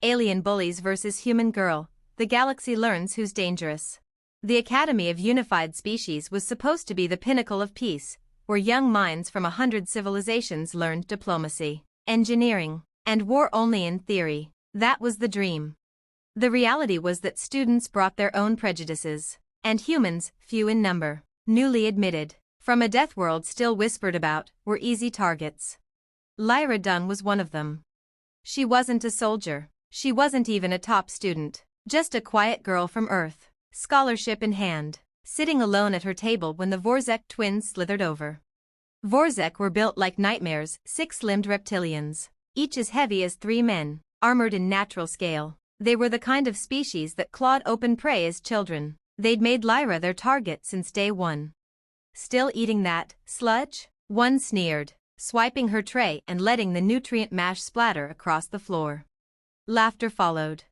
Alien bullies versus human girl, the galaxy learns who's dangerous. The Academy of Unified Species was supposed to be the pinnacle of peace, where young minds from 100 civilizations learned diplomacy, engineering, and war only in theory. That was the dream. The reality was that students brought their own prejudices, and humans, few in number, newly admitted, from a death world still whispered about, were easy targets. Lyra Dunn was one of them. She wasn't a soldier, she wasn't even a top student, just a quiet girl from Earth, scholarship in hand, sitting alone at her table when the Vorzek twins slithered over. Vorzek were built like nightmares, 6-limbed reptilians, each as heavy as 3 men, armored in natural scale. They were the kind of species that clawed open prey as children. They'd made Lyra their target since day one. Still eating that sludge? One sneered, swiping her tray and letting the nutrient mash splatter across the floor. Laughter followed.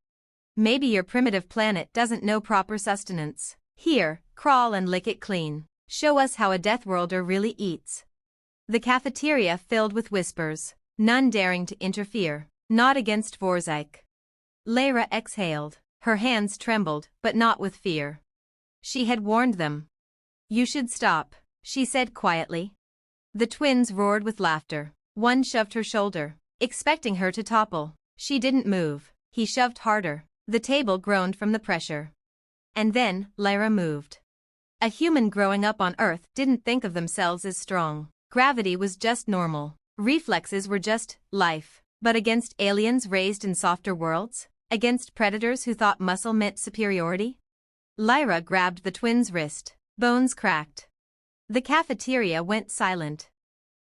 Maybe your primitive planet doesn't know proper sustenance. Here, crawl and lick it clean. Show us how a deathworlder really eats. The cafeteria filled with whispers, none daring to interfere, not against Vorzek. Lyra exhaled, her hands trembled, but not with fear. She had warned them. You should stop, she said quietly. The twins roared with laughter. One shoved her shoulder, expecting her to topple. She didn't move. He shoved harder. The table groaned from the pressure. And then, Lyra moved. A human growing up on Earth didn't think of themselves as strong. Gravity was just normal. Reflexes were just life. But against aliens raised in softer worlds? Against predators who thought muscle meant superiority? Lyra grabbed the twins' wrist. Bones cracked. The cafeteria went silent.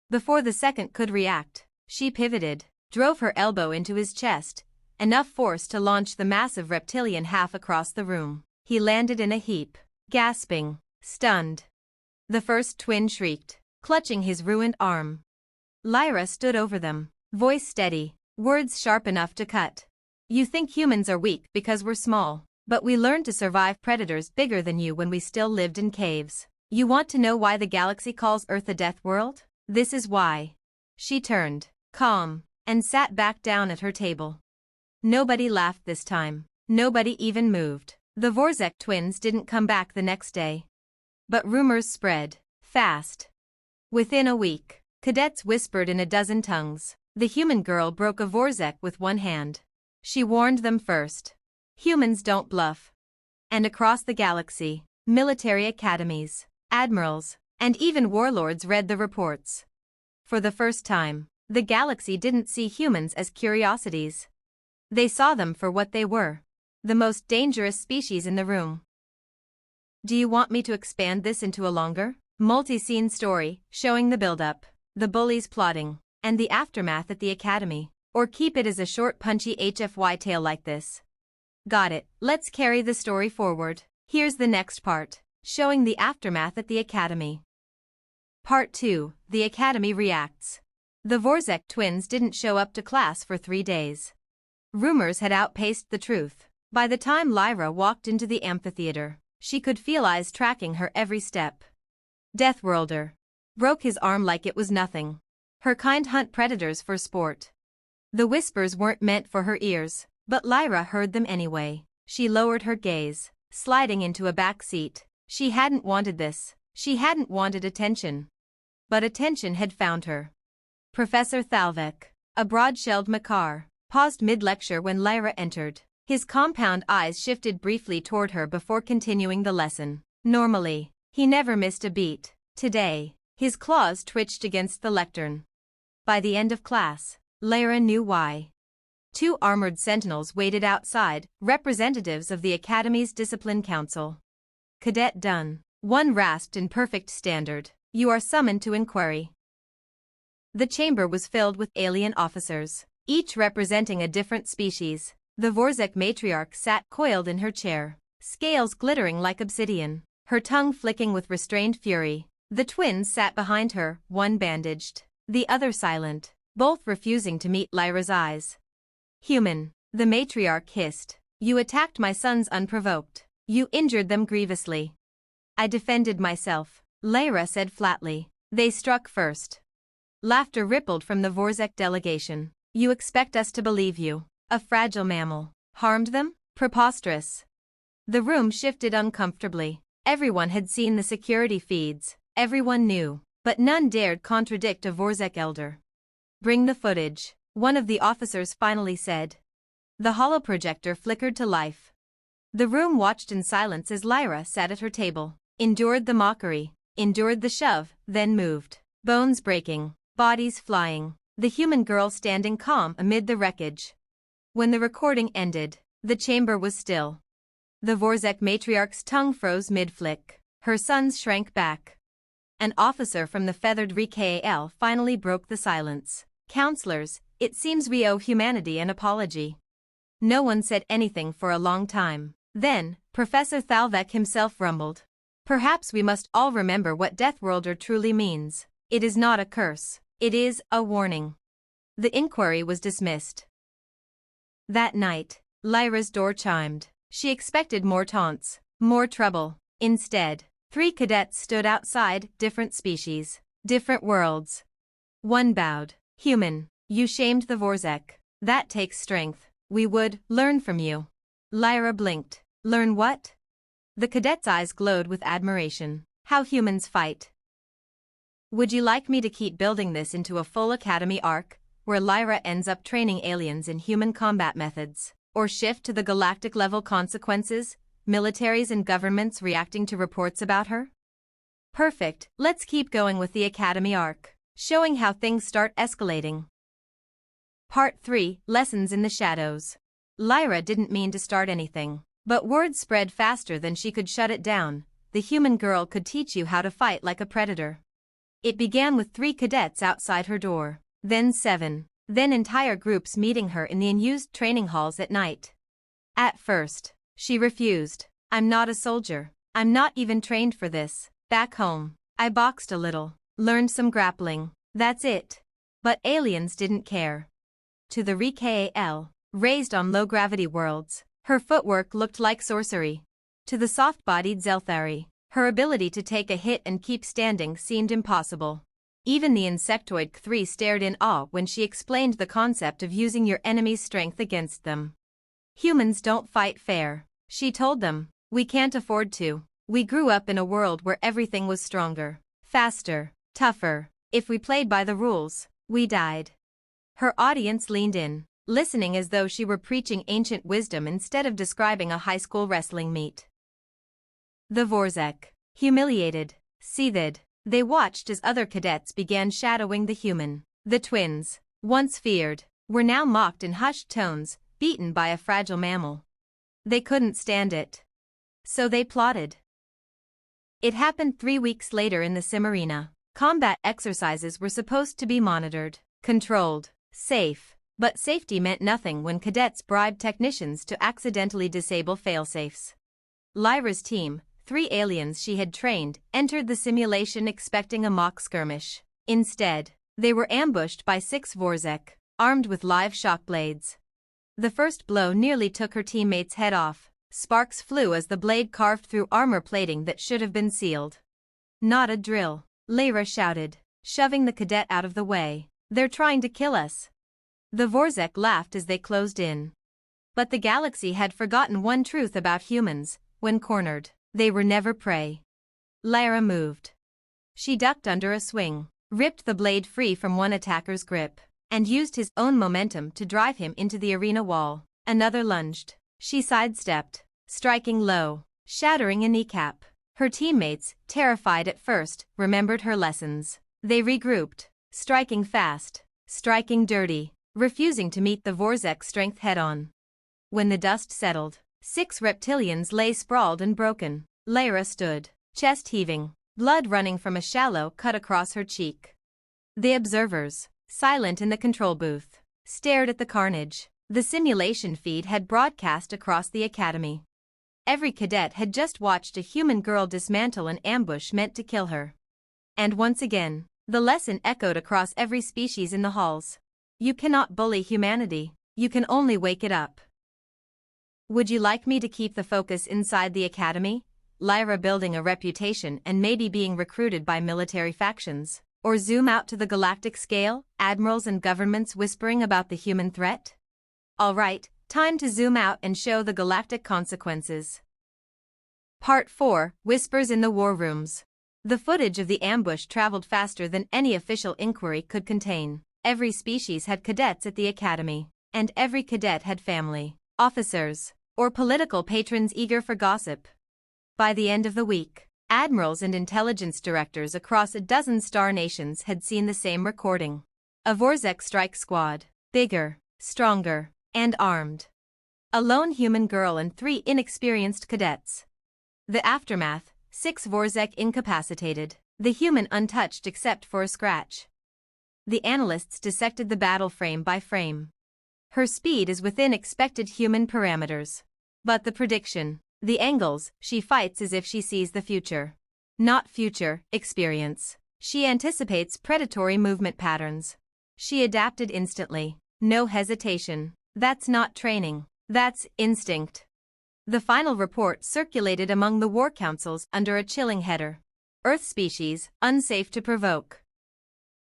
Before the second could react, she pivoted, drove her elbow into his chest, enough force to launch the massive reptilian half across the room. He landed in a heap, gasping, stunned. The first twin shrieked, clutching his ruined arm. Lyra stood over them, voice steady, words sharp enough to cut. You think humans are weak because we're small, but we learned to survive predators bigger than you when we still lived in caves. You want to know why the galaxy calls Earth a death world? This is why. She turned, calm, and sat back down at her table. Nobody laughed this time. Nobody even moved. The Vorzek twins didn't come back the next day. But rumors spread, fast. Within a week, cadets whispered in a dozen tongues. The human girl broke a Vorzek with one hand. She warned them first. Humans don't bluff. And across the galaxy, military academies, admirals, and even warlords read the reports. For the first time, the galaxy didn't see humans as curiosities. They saw them for what they were. The most dangerous species in the room. Do you want me to expand this into a longer, multi-scene story, showing the build-up, the bullies plotting, and the aftermath at the academy? Or keep it as a short punchy HFY tale like this? Got it, let's carry the story forward. Here's the next part, showing the aftermath at the academy. Part 2, the academy reacts. The Vorzek twins didn't show up to class for 3 days. Rumors had outpaced the truth. By the time Lyra walked into the amphitheater, she could feel eyes tracking her every step. Deathworlder. Broke his arm like it was nothing. Her kind hunt predators for sport. The whispers weren't meant for her ears, but Lyra heard them anyway. She lowered her gaze, sliding into a back seat. She hadn't wanted this. She hadn't wanted attention. But attention had found her. Professor Thalvek, a broad-shelled Makar, paused mid-lecture when Lyra entered. His compound eyes shifted briefly toward her before continuing the lesson. Normally, he never missed a beat. Today, his claws twitched against the lectern. By the end of class, Lyra knew why. 2 armored sentinels waited outside, representatives of the Academy's Discipline Council. Cadet Dunn. One rasped in perfect standard, "You are summoned to inquiry." The chamber was filled with alien officers, each representing a different species. The Vorzek matriarch sat coiled in her chair, scales glittering like obsidian, her tongue flicking with restrained fury. The twins sat behind her, one bandaged, the other silent, both refusing to meet Lyra's eyes. "Human," the matriarch hissed, "you attacked my sons unprovoked. You injured them grievously." "I defended myself," Lyra said flatly. "They struck first." Laughter rippled from the Vorzek delegation. "You expect us to believe you?" A fragile mammal. Harmed them? Preposterous. The room shifted uncomfortably. Everyone had seen the security feeds. Everyone knew. But none dared contradict a Vorzek elder. "Bring the footage," one of the officers finally said. The holoprojector flickered to life. The room watched in silence as Lyra sat at her table, endured the mockery, endured the shove, then moved. Bones breaking, bodies flying, the human girl standing calm amid the wreckage. When the recording ended, the chamber was still. The Vorzek matriarch's tongue froze mid-flick. Her sons shrank back. An officer from the feathered RKAL finally broke the silence. "Counselors, it seems we owe humanity an apology." No one said anything for a long time. Then, Professor Thalvek himself rumbled. "Perhaps we must all remember what Deathworlder truly means. It is not a curse. It is a warning." The inquiry was dismissed. That night, Lyra's door chimed. She expected more taunts, more trouble. Instead, 3 cadets stood outside, different species, different worlds. One bowed. "Human, you shamed the Vorzek. That takes strength. We would learn from you." Lyra blinked. "Learn what?" The cadet's eyes glowed with admiration. "How humans fight." "Would you like me to keep building this into a full academy arc, where Lyra ends up training aliens in human combat methods, or shift to the galactic-level consequences, militaries and governments reacting to reports about her?" "Perfect, let's keep going with the academy arc, showing how things start escalating." Part 3, Lessons in the Shadows. Lyra didn't mean to start anything, but word spread faster than she could shut it down. The human girl could teach you how to fight like a predator. It began with 3 cadets outside her door, then 7, then entire groups meeting her in the unused training halls at night. At first, she refused. "I'm not a soldier. I'm not even trained for this. Back home, I boxed a little, learned some grappling. That's it." But aliens didn't care. To the RKAL, raised on low-gravity worlds, her footwork looked like sorcery. To the soft-bodied Zelthari, her ability to take a hit and keep standing seemed impossible. Even the insectoid K3 stared in awe when she explained the concept of using your enemy's strength against them. "Humans don't fight fair," she told them. "We can't afford to. We grew up in a world where everything was stronger, faster, tougher. If we played by the rules, we died." Her audience leaned in, listening as though she were preaching ancient wisdom instead of describing a high school wrestling meet. The Vorzek, humiliated, seethed. They watched as other cadets began shadowing the human. The twins, once feared, were now mocked in hushed tones, beaten by a fragile mammal. They couldn't stand it. So they plotted. It happened 3 weeks later in the sim arena. Combat exercises were supposed to be monitored, controlled, safe, but safety meant nothing when cadets bribed technicians to accidentally disable failsafes. Lyra's team, 3 aliens she had trained, entered the simulation expecting a mock skirmish. Instead, they were ambushed by 6 Vorzek, armed with live shock blades. The first blow nearly took her teammate's head off. Sparks flew as the blade carved through armor plating that should have been sealed. "Not a drill," Lyra shouted, shoving the cadet out of the way. "They're trying to kill us." The Vorzek laughed as they closed in. But the galaxy had forgotten one truth about humans: when cornered, they were never prey. Lyra moved. She ducked under a swing, ripped the blade free from one attacker's grip, and used his own momentum to drive him into the arena wall. Another lunged. She sidestepped, striking low, shattering a kneecap. Her teammates, terrified at first, remembered her lessons. They regrouped, striking fast, striking dirty, refusing to meet the Vorzek's strength head-on. When the dust settled, 6 reptilians lay sprawled and broken. Lyra stood, chest heaving, blood running from a shallow cut across her cheek. The observers, silent in the control booth, stared at the carnage. The simulation feed had broadcast across the academy. Every cadet had just watched a human girl dismantle an ambush meant to kill her. And once again, the lesson echoed across every species in the halls. You cannot bully humanity, you can only wake it up. "Would you like me to keep the focus inside the academy? Lyra building a reputation and maybe being recruited by military factions? Or zoom out to the galactic scale, admirals and governments whispering about the human threat?" Alright, time to zoom out and show the galactic consequences. Part 4, Whispers in the War Rooms. The footage of the ambush traveled faster than any official inquiry could contain. Every species had cadets at the academy, and every cadet had family, officers, or political patrons eager for gossip. By the end of the week, admirals and intelligence directors across a dozen star nations had seen the same recording. A Vorzek strike squad, bigger, stronger, and armed. A lone human girl and 3 inexperienced cadets. The aftermath, 6 Vorzek incapacitated, the human untouched except for a scratch. The analysts dissected the battle frame by frame. Her speed is within expected human parameters. But the prediction, the angles, she fights as if she sees the future. Not future, experience. She anticipates predatory movement patterns. She adapted instantly. No hesitation. That's not training. That's instinct. The final report circulated among the war councils under a chilling header. Earth species, unsafe to provoke.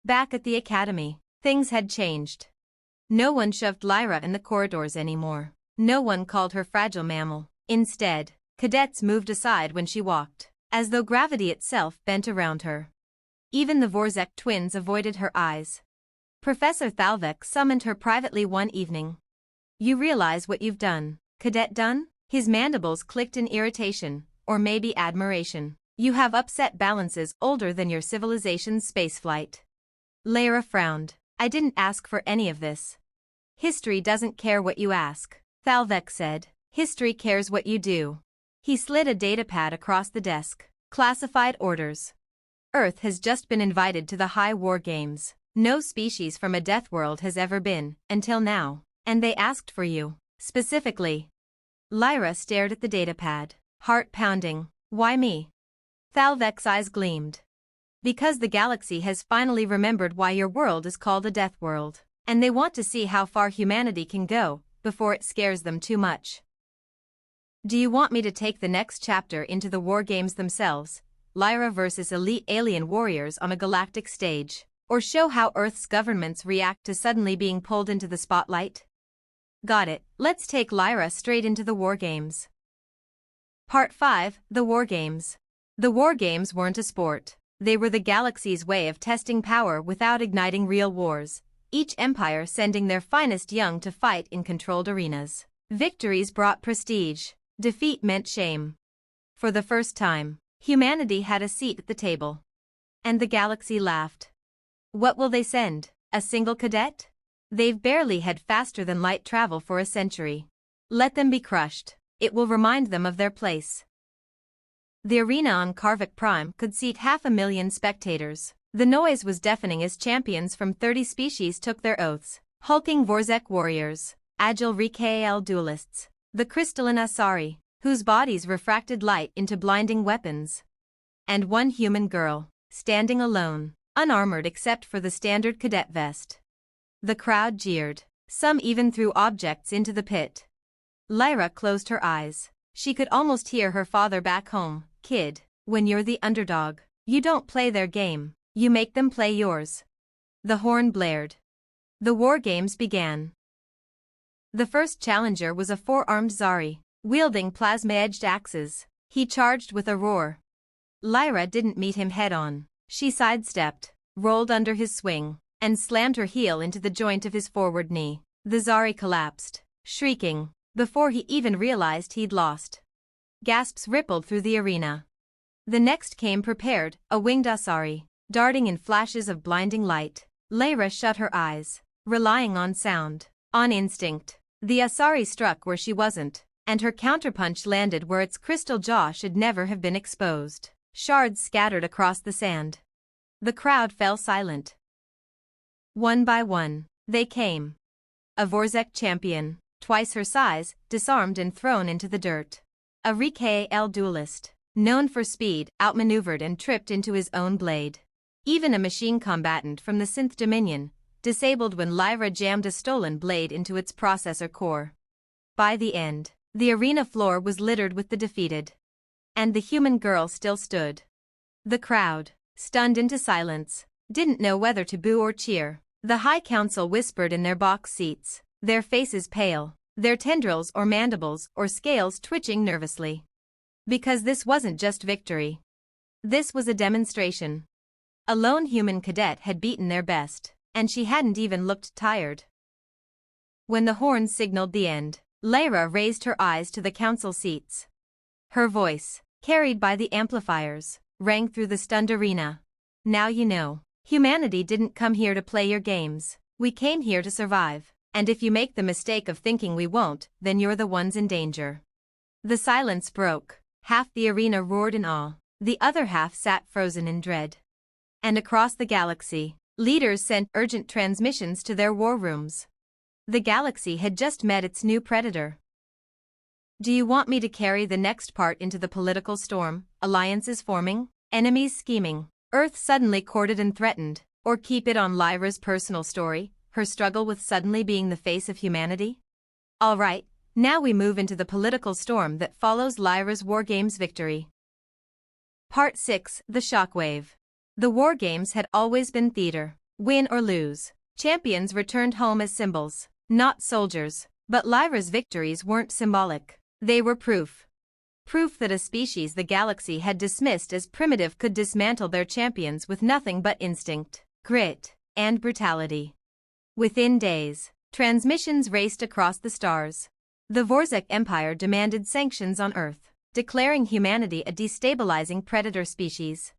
Back at the academy, things had changed. No one shoved Lyra in the corridors anymore. No one called her fragile mammal. Instead, cadets moved aside when she walked, as though gravity itself bent around her. Even the Vorzek twins avoided her eyes. Professor Thalvek summoned her privately one evening. You realize what you've done, Cadet Dunn? His mandibles clicked in irritation, or maybe admiration. You have upset balances older than your civilization's spaceflight. Lyra frowned. I didn't ask for any of this. History doesn't care what you ask, Thalvek said. History cares what you do. He slid a datapad across the desk. Classified orders. Earth has just been invited to the High War Games. No species from a death world has ever been, until now. And they asked for you, specifically. Lyra stared at the datapad, heart pounding. Why me? Thalvek's eyes gleamed. Because the galaxy has finally remembered why your world is called a death world, and they want to see how far humanity can go before it scares them too much. Do you want me to take the next chapter into the war games themselves, Lyra versus elite alien warriors on a galactic stage, or show how Earth's governments react to suddenly being pulled into the spotlight? Got it, let's take Lyra straight into the war games. Part 5, The War Games. The war games weren't a sport. They were the galaxy's way of testing power without igniting real wars, each empire sending their finest young to fight in controlled arenas. Victories brought prestige. Defeat meant shame. For the first time, humanity had a seat at the table. And the galaxy laughed. What will they send? A single cadet? They've barely had faster-than-light travel for a century. Let them be crushed. It will remind them of their place. The arena on Karvik Prime could seat 500,000 spectators. The noise was deafening as champions from 30 species took their oaths. Hulking Vorzek warriors, agile Rikael duelists, the crystalline Asari, whose bodies refracted light into blinding weapons. And one human girl, standing alone, unarmored except for the standard cadet vest. The crowd jeered. Some even threw objects into the pit. Lyra closed her eyes. She could almost hear her father back home. Kid, when you're the underdog, you don't play their game, you make them play yours. The horn blared. The war games began. The first challenger was a 4-armed Zari, wielding plasma-edged axes. He charged with a roar. Lyra didn't meet him head-on. She sidestepped, rolled under his swing, and slammed her heel into the joint of his forward knee. The Zari collapsed, shrieking, before he even realized he'd lost. Gasps rippled through the arena. The next came prepared, a winged Asari, darting in flashes of blinding light. Lyra shut her eyes, relying on sound, on instinct. The Asari struck where she wasn't, and her counterpunch landed where its crystal jaw should never have been exposed. Shards scattered across the sand. The crowd fell silent. One by one, they came. A Vorzek champion, twice her size, disarmed and thrown into the dirt. A Rikael duelist, known for speed, outmaneuvered and tripped into his own blade. Even a machine combatant from the Synth Dominion, disabled when Lyra jammed a stolen blade into its processor core. By the end, the arena floor was littered with the defeated. And the human girl still stood. The crowd, stunned into silence, didn't know whether to boo or cheer. The High Council whispered in their box seats. their faces pale, their tendrils or mandibles or scales twitching nervously. Because this wasn't just victory. This was a demonstration. A lone human cadet had beaten their best, and she hadn't even looked tired. When the horn signaled the end, Lyra raised her eyes to the council seats. Her voice, carried by the amplifiers, rang through the stunned arena. Now you know, humanity didn't come here to play your games, we came here to survive, and if you make the mistake of thinking we won't, then you're the ones in danger. The silence broke, half the arena roared in awe, the other half sat frozen in dread. And across the galaxy, leaders sent urgent transmissions to their war rooms. The galaxy had just met its new predator. Do you want me to carry the next part into the political storm, alliances forming, enemies scheming, Earth suddenly courted and threatened, or keep it on Lyra's personal story, her struggle with suddenly being the face of humanity? All right, now we move into the political storm that follows Lyra's War Games victory. Part 6, The Shockwave. The War Games had always been theater. Win or lose, champions returned home as symbols, not soldiers, but Lyra's victories weren't symbolic. They were proof. Proof that a species the galaxy had dismissed as primitive could dismantle their champions with nothing but instinct, grit, and brutality. Within days, transmissions raced across the stars. The Vorzek Empire demanded sanctions on Earth, declaring humanity a destabilizing predator species.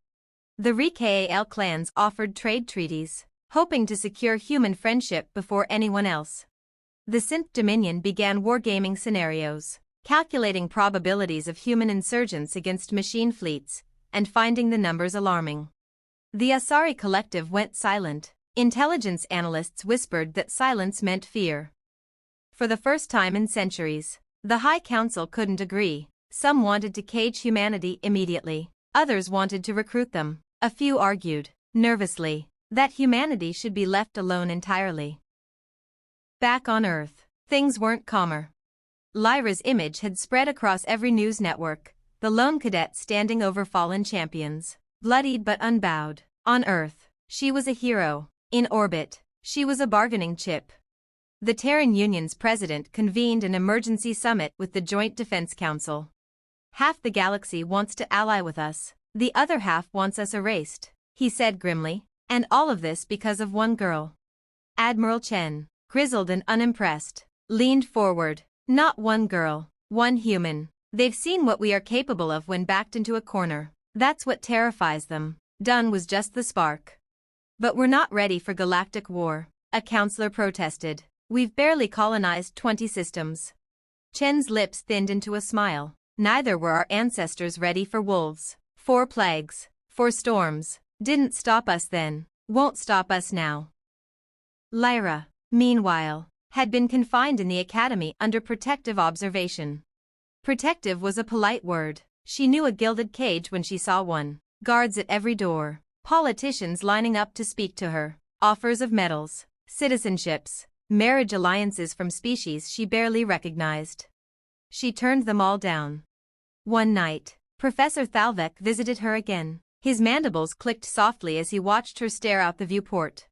The Rekal clans offered trade treaties, hoping to secure human friendship before anyone else. The Synth Dominion began wargaming scenarios, calculating probabilities of human insurgents against machine fleets, and finding the numbers alarming. The Asari Collective went silent. Intelligence analysts whispered that silence meant fear. For the first time in centuries, the High Council couldn't agree. Some wanted to cage humanity immediately, others wanted to recruit them. A few argued, nervously, that humanity should be left alone entirely. Back on Earth, things weren't calmer. Lyra's image had spread across every news network, the lone cadet standing over fallen champions, bloodied but unbowed. On Earth, she was a hero. In orbit, she was a bargaining chip. The Terran Union's president convened an emergency summit with the Joint Defense Council. Half the galaxy wants to ally with us, the other half wants us erased, he said grimly, and all of this because of one girl. Admiral Chen, grizzled and unimpressed, leaned forward. Not one girl, one human. They've seen what we are capable of when backed into a corner. That's what terrifies them. Done was just the spark. But we're not ready for galactic war, a counselor protested. We've barely colonized 20 systems. Chen's lips thinned into a smile. Neither were our ancestors ready for wolves, for plagues, for storms. Didn't stop us then, won't stop us now. Lyra, meanwhile, had been confined in the academy under protective observation. Protective was a polite word. She knew a gilded cage when she saw one. Guards at every door, politicians lining up to speak to her, offers of medals, citizenships, marriage alliances from species she barely recognized. She turned them all down. One night, Professor Thalvek visited her again. His mandibles clicked softly as he watched her stare out the viewport.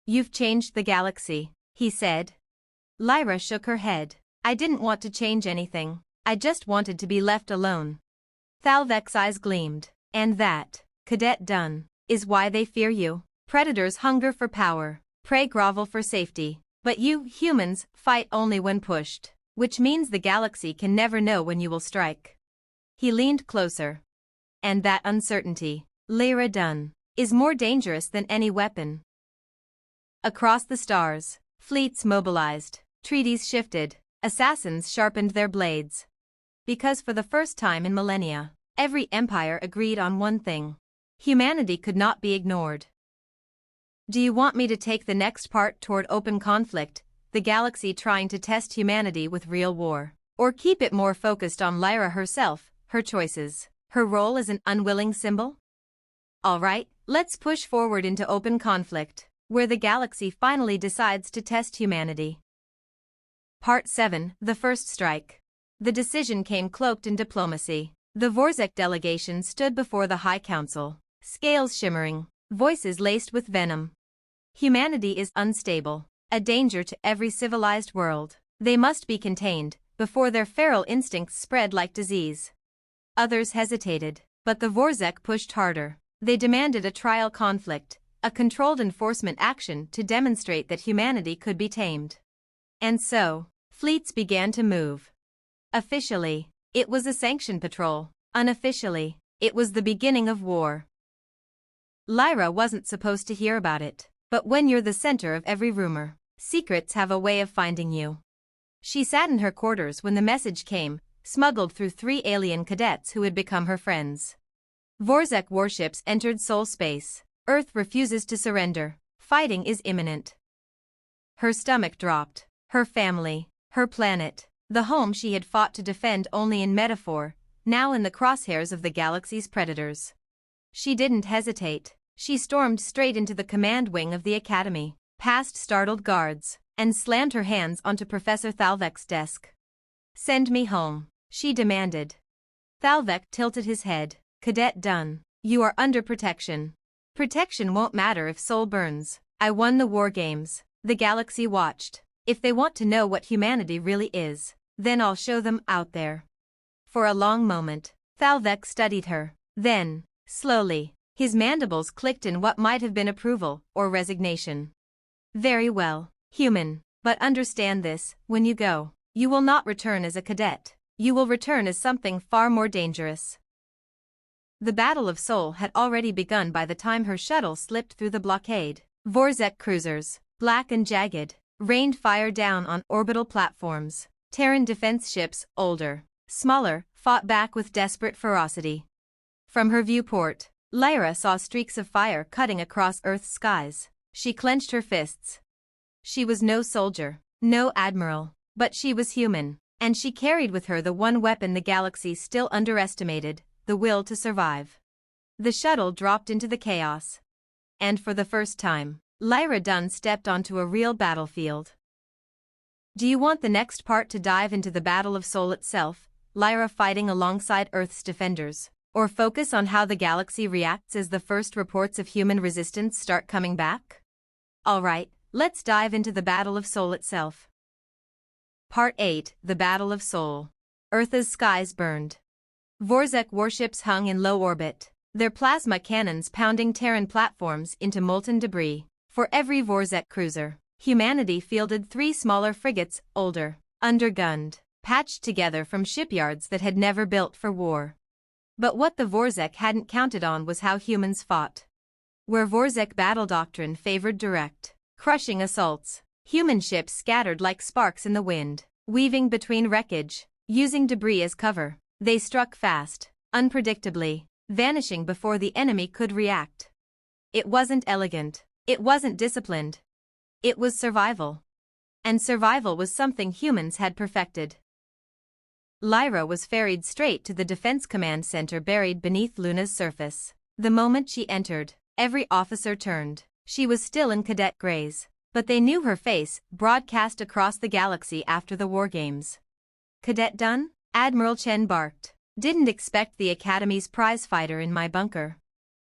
You've changed the galaxy, he said. Lyra shook her head. I didn't want to change anything. I just wanted to be left alone. Thalvek's eyes gleamed. And that, Cadet Dunn, is why they fear you. Predators hunger for power, prey grovel for safety. But you, humans, fight only when pushed. Which means the galaxy can never know when you will strike. He leaned closer. And that uncertainty, Lyra Dunn, is more dangerous than any weapon. Across the stars, fleets mobilized, treaties shifted, assassins sharpened their blades. Because for the first time in millennia, every empire agreed on one thing. Humanity could not be ignored. Do you want me to take the next part toward open conflict, the galaxy trying to test humanity with real war? Or keep it more focused on Lyra herself, her choices, her role as an unwilling symbol? All right, let's push forward into open conflict, where the galaxy finally decides to test humanity. Part 7, The First Strike. The decision came cloaked in diplomacy. The Vorzek delegation stood before the High Council, scales shimmering, voices laced with venom. Humanity is unstable. a danger to every civilized world. They must be contained, before their feral instincts spread like disease. Others hesitated, but the Vorzek pushed harder. They demanded a trial conflict, a controlled enforcement action to demonstrate that humanity could be tamed. And so, fleets began to move. Officially, it was a sanctioned patrol. Unofficially, it was the beginning of war. Lyra wasn't supposed to hear about it, but when you're the center of every rumor, secrets have a way of finding you. She sat in her quarters when the message came, smuggled through 3 alien cadets who had become her friends. Vorzek warships entered Sol space. Earth refuses to surrender. Fighting is imminent. Her stomach dropped. Her family, her planet, the home she had fought to defend only in metaphor, now in the crosshairs of the galaxy's predators. She didn't hesitate. She stormed straight into the command wing of the Academy, past startled guards, and slammed her hands onto Professor Thalvek's desk. "Send me home," she demanded. Thalvek tilted his head. "Cadet Dunn, you are under protection. Protection won't matter if Sol burns. I won the war games. The galaxy watched. If they want to know what humanity really is, then I'll show them out there." For a long moment, Thalvek studied her. Then, slowly, his mandibles clicked in what might have been approval or resignation. "Very well, human, but understand this, when you go, you will not return as a cadet. You will return as something far more dangerous." The Battle of Sol had already begun by the time her shuttle slipped through the blockade. Vorzek cruisers, black and jagged, rained fire down on orbital platforms. Terran defense ships, older, smaller, fought back with desperate ferocity. From her viewport, Lyra saw streaks of fire cutting across Earth's skies. She clenched her fists. She was no soldier, no admiral, but she was human, and she carried with her the one weapon the galaxy still underestimated, the will to survive. The shuttle dropped into the chaos. And for the first time, Lyra Dunn stepped onto a real battlefield. Do you want the next part to dive into the Battle of Sol itself, Lyra fighting alongside Earth's defenders, or focus on how the galaxy reacts as the first reports of human resistance start coming back? Alright, let's dive into the Battle of Sol itself. Part 8, The Battle of Sol. Earth's skies burned. Vorzek warships hung in low orbit, their plasma cannons pounding Terran platforms into molten debris. For every Vorzek cruiser, humanity fielded 3 smaller frigates, older, undergunned, patched together from shipyards that had never built for war. But what the Vorzek hadn't counted on was how humans fought. Where Vorzek battle doctrine favored direct, crushing assaults, human ships scattered like sparks in the wind, weaving between wreckage, using debris as cover. They struck fast, unpredictably, vanishing before the enemy could react. It wasn't elegant. It wasn't disciplined. It was survival. And survival was something humans had perfected. Lyra was ferried straight to the Defense Command Center buried beneath Luna's surface. The moment she entered, every officer turned. She was still in cadet grays, but they knew her face, broadcast across the galaxy after the war games. "Cadet Dunn?" Admiral Chen barked. "Didn't expect the Academy's prizefighter in my bunker."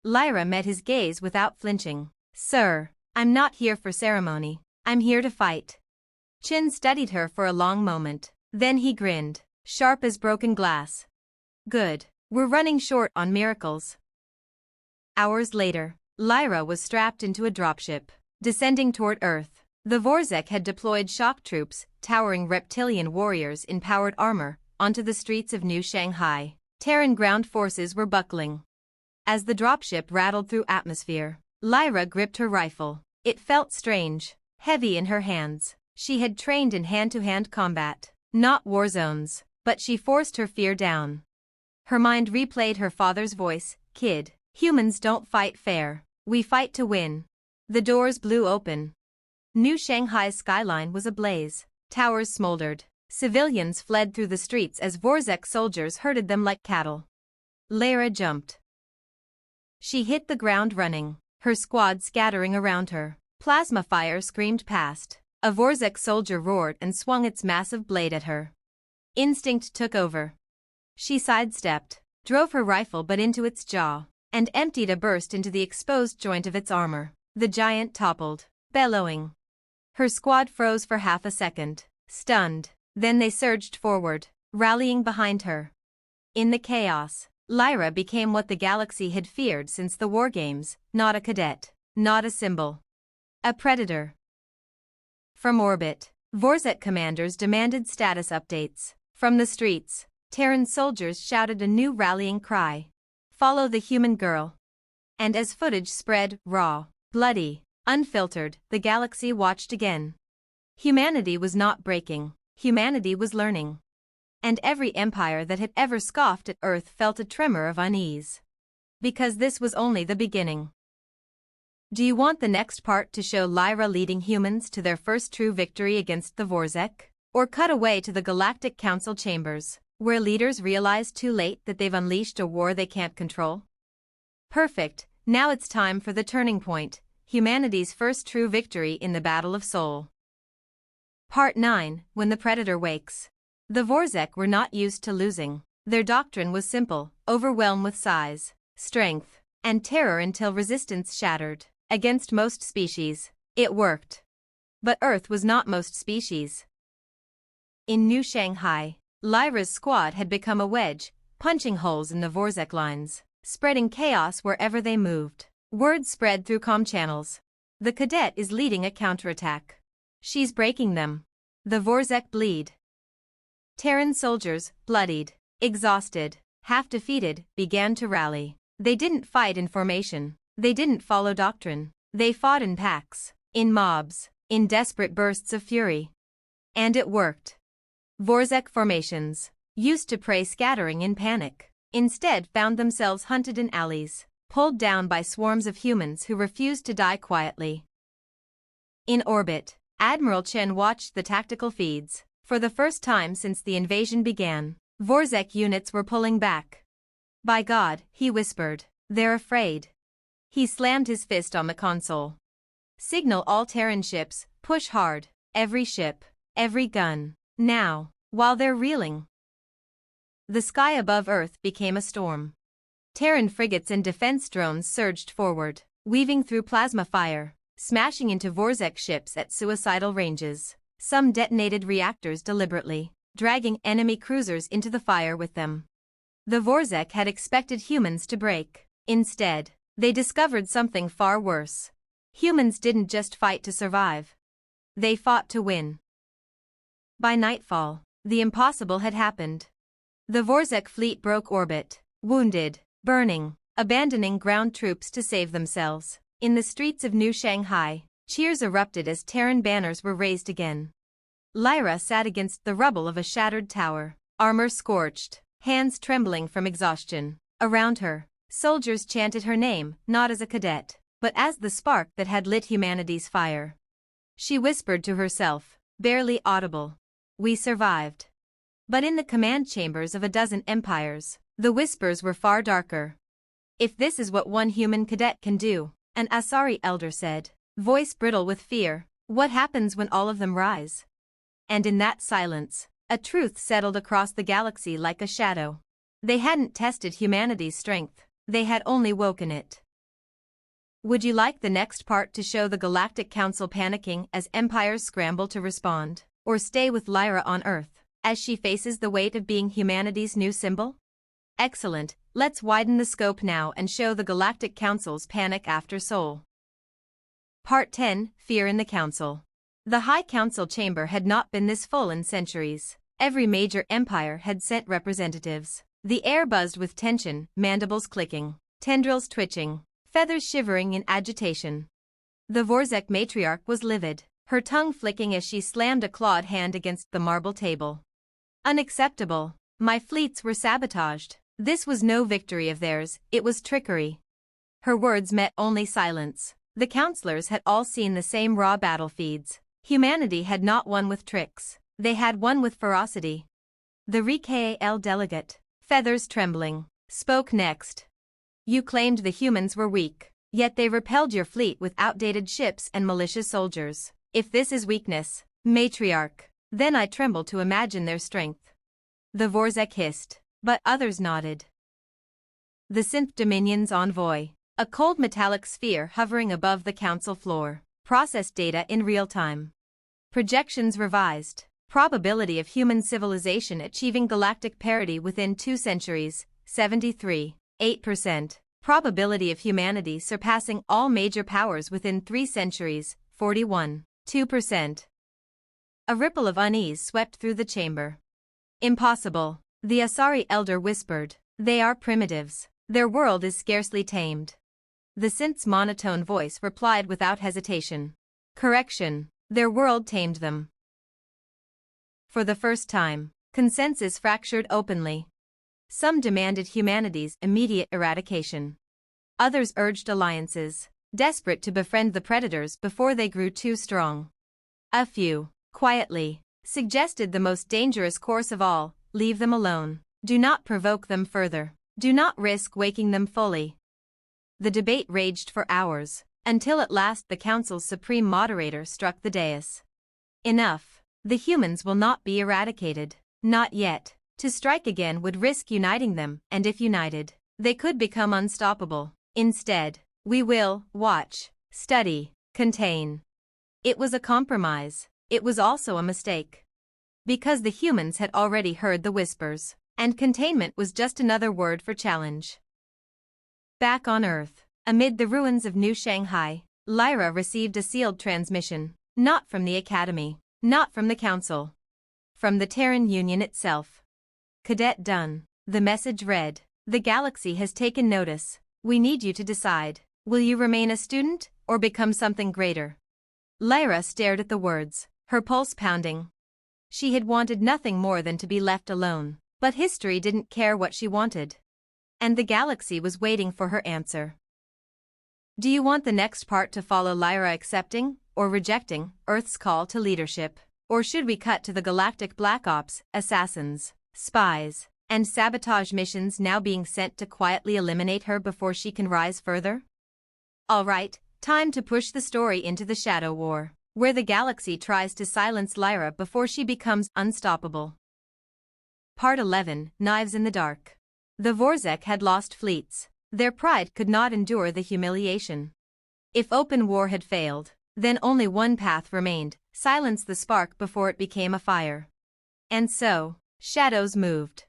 Lyra met his gaze without flinching. "Sir, I'm not here for ceremony. I'm here to fight." Chen studied her for a long moment. Then he grinned, sharp as broken glass. "Good. We're running short on miracles." Hours later, Lyra was strapped into a dropship, descending toward Earth. The Vorzek had deployed shock troops, towering reptilian warriors in powered armor, onto the streets of New Shanghai. Terran ground forces were buckling. As the dropship rattled through atmosphere, Lyra gripped her rifle. It felt strange, heavy in her hands. She had trained in hand-to-hand combat, not war zones, but she forced her fear down. Her mind replayed her father's voice, "Kid, humans don't fight fair. We fight to win." The doors blew open. New Shanghai's skyline was ablaze. Towers smoldered. Civilians fled through the streets as Vorzek soldiers herded them like cattle. Lyra jumped. She hit the ground running, her squad scattering around her. Plasma fire screamed past. A Vorzek soldier roared and swung its massive blade at her. Instinct took over. She sidestepped, drove her rifle butt into its jaw, and emptied a burst into the exposed joint of its armor. The giant toppled, bellowing. Her squad froze for half a second, stunned. Then they surged forward, rallying behind her. In the chaos, Lyra became what the galaxy had feared since the War Games, not a cadet, not a symbol. A predator. From orbit, Vorzek commanders demanded status updates. From the streets, Terran soldiers shouted a new rallying cry. Follow the human girl. And as footage spread, raw, bloody, unfiltered, the galaxy watched again. Humanity was not breaking, humanity was learning. And every empire that had ever scoffed at Earth felt a tremor of unease. Because this was only the beginning. Do you want the next part to show Lyra leading humans to their first true victory against the Vorzek? Or cut away to the Galactic Council chambers, where leaders realize too late that they've unleashed a war they can't control? Perfect, now it's time for the turning point, humanity's first true victory in the Battle of Sol. Part 9, When the Predator Wakes. The Vorzek were not used to losing. Their doctrine was simple: overwhelm with size, strength, and terror until resistance shattered. Against most species, it worked. But Earth was not most species. In New Shanghai, Lyra's squad had become a wedge, punching holes in the Vorzek lines, spreading chaos wherever they moved. Word spread through comm channels. The cadet is leading a counterattack. She's breaking them. The Vorzek bleed. Terran soldiers, bloodied, exhausted, half-defeated, began to rally. They didn't fight in formation. They didn't follow doctrine. They fought in packs, in mobs, in desperate bursts of fury. And it worked. Vorzek formations, used to prey scattering in panic, instead found themselves hunted in alleys, pulled down by swarms of humans who refused to die quietly. In orbit, Admiral Chen watched the tactical feeds. For the first time since the invasion began, Vorzek units were pulling back. By God, he whispered, they're afraid. He slammed his fist on the console. Signal all Terran ships, push hard, every ship, every gun, now, while they're reeling. The sky above Earth became a storm. Terran frigates and defense drones surged forward, weaving through plasma fire, smashing into Vorzek ships at suicidal ranges. Some detonated reactors deliberately, dragging enemy cruisers into the fire with them. The Vorzek had expected humans to break. Instead, they discovered something far worse. Humans didn't just fight to survive. They fought to win. By nightfall, the impossible had happened. The Vorzek fleet broke orbit, wounded, burning, abandoning ground troops to save themselves. In the streets of New Shanghai, cheers erupted as Terran banners were raised again. Lyra sat against the rubble of a shattered tower, armor scorched, hands trembling from exhaustion. Around her, soldiers chanted her name, not as a cadet, but as the spark that had lit humanity's fire. She whispered to herself, barely audible, "We survived." But in the command chambers of a dozen empires, the whispers were far darker. "If this is what one human cadet can do," an Asari elder said, voice brittle with fear, "what happens when all of them rise?" And in that silence, a truth settled across the galaxy like a shadow. They hadn't tested humanity's strength, they had only woken it. Would you like the next part to show the Galactic Council panicking as empires scramble to respond, or stay with Lyra on Earth, as she faces the weight of being humanity's new symbol? Excellent, let's widen the scope now and show the Galactic Council's panic after Sol. Part 10, Fear in the Council. The High Council chamber had not been this full in centuries. Every major empire had sent representatives. The air buzzed with tension, mandibles clicking, tendrils twitching, feathers shivering in agitation. The Vorzek matriarch was livid, her tongue flicking as she slammed a clawed hand against the marble table. Unacceptable. My fleets were sabotaged. This was no victory of theirs, it was trickery. Her words met only silence. The counselors had all seen the same raw battle feeds. Humanity had not won with tricks, they had won with ferocity. The RKAL delegate, feathers trembling, spoke next. You claimed the humans were weak, yet they repelled your fleet with outdated ships and malicious soldiers. If this is weakness, matriarch, then I tremble to imagine their strength. The Vorzek hissed, but others nodded. The Synth Dominion's envoy, a cold metallic sphere hovering above the council floor, processed data in real time. Projections revised. Probability of human civilization achieving galactic parity within 2 centuries, 73.8%. Probability of humanity surpassing all major powers within 3 centuries, 41.2%. A ripple of unease swept through the chamber. Impossible, the Asari elder whispered. They are primitives. Their world is scarcely tamed. The synth's monotone voice replied without hesitation. Correction, their world tamed them. For the first time, consensus fractured openly. Some demanded humanity's immediate eradication. Others urged alliances, desperate to befriend the predators before they grew too strong. A few, quietly, suggested the most dangerous course of all: leave them alone. Do not provoke them further. Do not risk waking them fully. The debate raged for hours, until at last the council's supreme moderator struck the dais. Enough. The humans will not be eradicated. Not yet. To strike again would risk uniting them, and if united, they could become unstoppable. Instead, we will watch, study, contain. It was a compromise. It was also a mistake. Because the humans had already heard the whispers, and containment was just another word for challenge. Back on Earth, amid the ruins of New Shanghai, Lyra received a sealed transmission, not from the Academy, not from the Council. From the Terran Union itself. Cadet Dunn, the message read, the galaxy has taken notice. We need you to decide. Will you remain a student, or become something greater? Lyra stared at the words, her pulse pounding. She had wanted nothing more than to be left alone, but history didn't care what she wanted. And the galaxy was waiting for her answer. Do you want the next part to follow Lyra accepting, or rejecting, Earth's call to leadership? Or should we cut to the galactic black ops, assassins, spies, and sabotage missions now being sent to quietly eliminate her before she can rise further? All right, time to push the story into the Shadow War, where the galaxy tries to silence Lyra before she becomes unstoppable. Part 11, Knives in the Dark. The Vorzek had lost fleets. Their pride could not endure the humiliation. If open war had failed, then only one path remained: silence the spark before it became a fire. And so, shadows moved.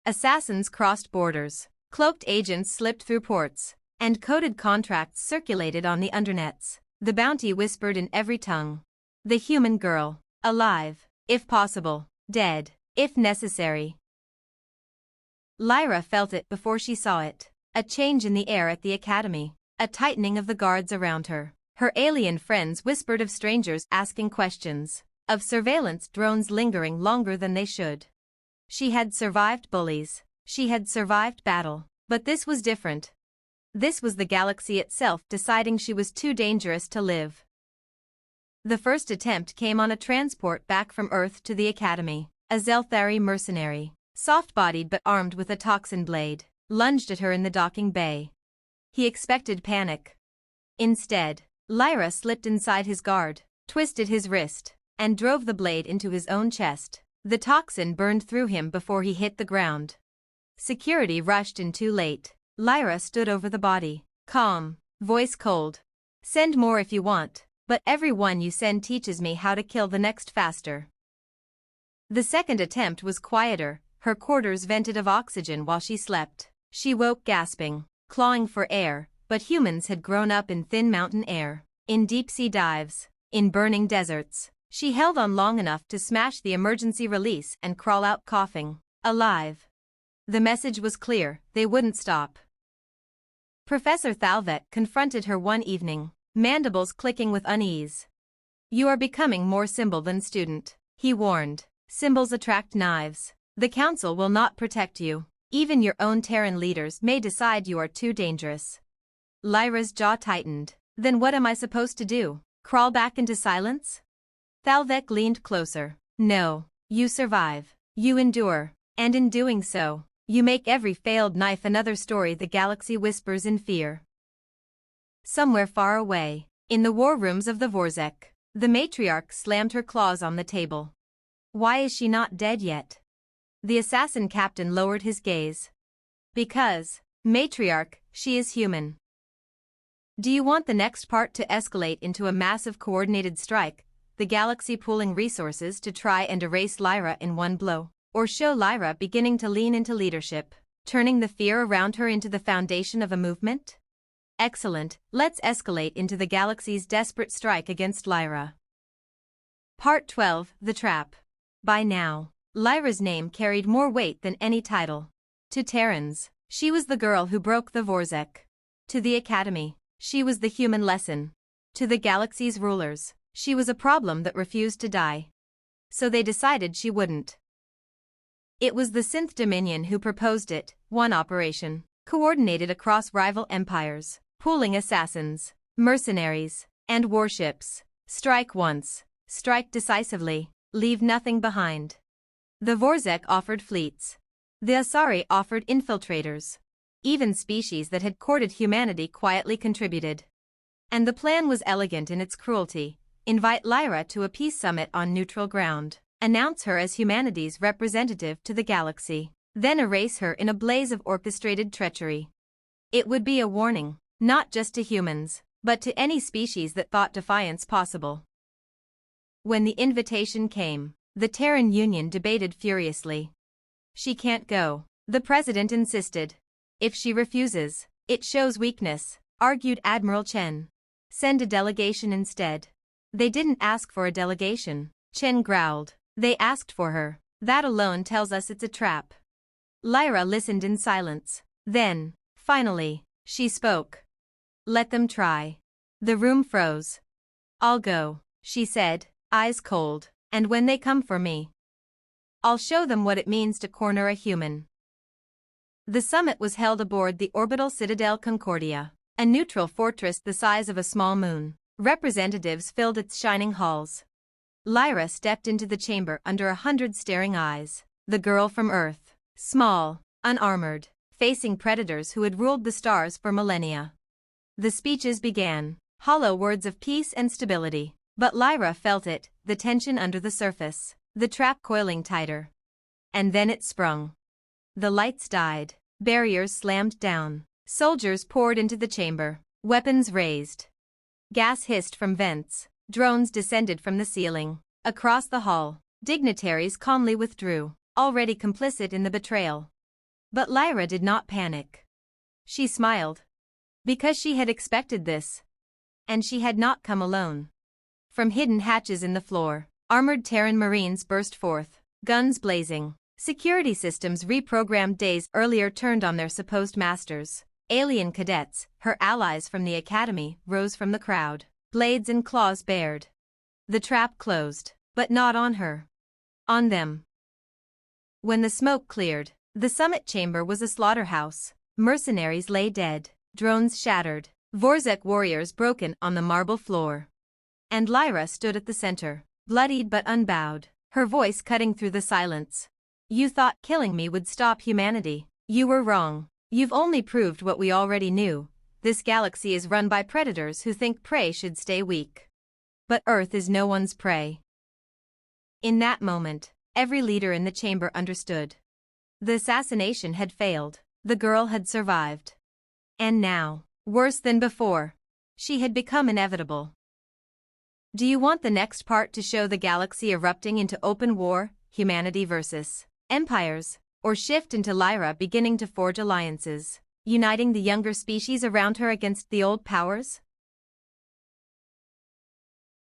Assassins crossed borders, cloaked agents slipped through ports, and coded contracts circulated on the undernets. The bounty whispered in every tongue. The human girl, alive, if possible, dead, if necessary. Lyra felt it before she saw it. A change in the air at the academy, a tightening of the guards around her. Her alien friends whispered of strangers asking questions, of surveillance drones lingering longer than they should. She had survived bullies, she had survived battle, but this was different. This was the galaxy itself deciding she was too dangerous to live. The first attempt came on a transport back from Earth to the academy. A Zelthari mercenary, soft-bodied but armed with a toxin blade, lunged at her in the docking bay. He expected panic. Instead, Lyra slipped inside his guard, twisted his wrist, and drove the blade into his own chest. The toxin burned through him before he hit the ground. Security rushed in too late. Lyra stood over the body, calm, voice cold. Send more if you want, but every one you send teaches me how to kill the next faster. The second attempt was quieter. Her quarters vented of oxygen while she slept. She woke gasping, clawing for air, but humans had grown up in thin mountain air, in deep-sea dives, in burning deserts. She held on long enough to smash the emergency release and crawl out coughing, alive. The message was clear: they wouldn't stop. Professor Thalvet confronted her one evening, mandibles clicking with unease. You are becoming more symbol than student, he warned. Symbols attract knives. The council will not protect you. Even your own Terran leaders may decide you are too dangerous. Lyra's jaw tightened. Then what am I supposed to do? Crawl back into silence? Thalvek leaned closer. No, you survive. You endure. And in doing so, you make every failed knife another story the galaxy whispers in fear. Somewhere far away, in the war rooms of the Vorzek, the matriarch slammed her claws on the table. Why is she not dead yet? The assassin captain lowered his gaze. Because, matriarch, she is human. Do you want the next part to escalate into a massive coordinated strike, the galaxy pooling resources to try and erase Lyra in one blow, or show Lyra beginning to lean into leadership, turning the fear around her into the foundation of a movement? Excellent, let's escalate into the galaxy's desperate strike against Lyra. Part 12, The Trap. By now, Lyra's name carried more weight than any title. To Terrans, she was the girl who broke the Vorzek. To the Academy, she was the human lesson. To the galaxy's rulers, she was a problem that refused to die. So they decided she wouldn't. It was the Synth Dominion who proposed it, one operation, coordinated across rival empires, pooling assassins, mercenaries, and warships. Strike once, strike decisively, leave nothing behind. The Vorzek offered fleets. The Asari offered infiltrators. Even species that had courted humanity quietly contributed. And the plan was elegant in its cruelty. Invite Lyra to a peace summit on neutral ground. Announce her as humanity's representative to the galaxy. Then erase her in a blaze of orchestrated treachery. It would be a warning, not just to humans, but to any species that thought defiance possible. When the invitation came, the Terran Union debated furiously. She can't go, the president insisted. If she refuses, it shows weakness, argued Admiral Chen. Send a delegation instead. They didn't ask for a delegation, Chen growled. They asked for her. That alone tells us it's a trap. Lyra listened in silence. Then, finally, she spoke. Let them try. The room froze. I'll go, she said, eyes cold, and when they come for me, I'll show them what it means to corner a human. The summit was held aboard the orbital citadel Concordia, a neutral fortress the size of a small moon. Representatives filled its shining halls. Lyra stepped into the chamber under 100 staring eyes. The girl from Earth, small, unarmored, facing predators who had ruled the stars for millennia. The speeches began, hollow words of peace and stability. But Lyra felt it, the tension under the surface, the trap coiling tighter. And then it sprung. The lights died, barriers slammed down, soldiers poured into the chamber, weapons raised. Gas hissed from vents, drones descended from the ceiling. Across the hall, dignitaries calmly withdrew, already complicit in the betrayal. But Lyra did not panic. She smiled. Because she had expected this. And she had not come alone. From hidden hatches in the floor, armored Terran Marines burst forth, guns blazing. Security systems reprogrammed days earlier turned on their supposed masters. Alien cadets, her allies from the Academy, rose from the crowd, blades and claws bared. The trap closed, but not on her. On them. When the smoke cleared, the summit chamber was a slaughterhouse. Mercenaries lay dead, drones shattered, Vorzek warriors broken on the marble floor. And Lyra stood at the center, bloodied but unbowed, her voice cutting through the silence. You thought killing me would stop humanity. You were wrong. You've only proved what we already knew. This galaxy is run by predators who think prey should stay weak. But Earth is no one's prey. In that moment, every leader in the chamber understood. The assassination had failed. The girl had survived. And now, worse than before, she had become inevitable. Do you want the next part to show the galaxy erupting into open war, humanity versus empires, or shift into Lyra beginning to forge alliances, uniting the younger species around her against the old powers?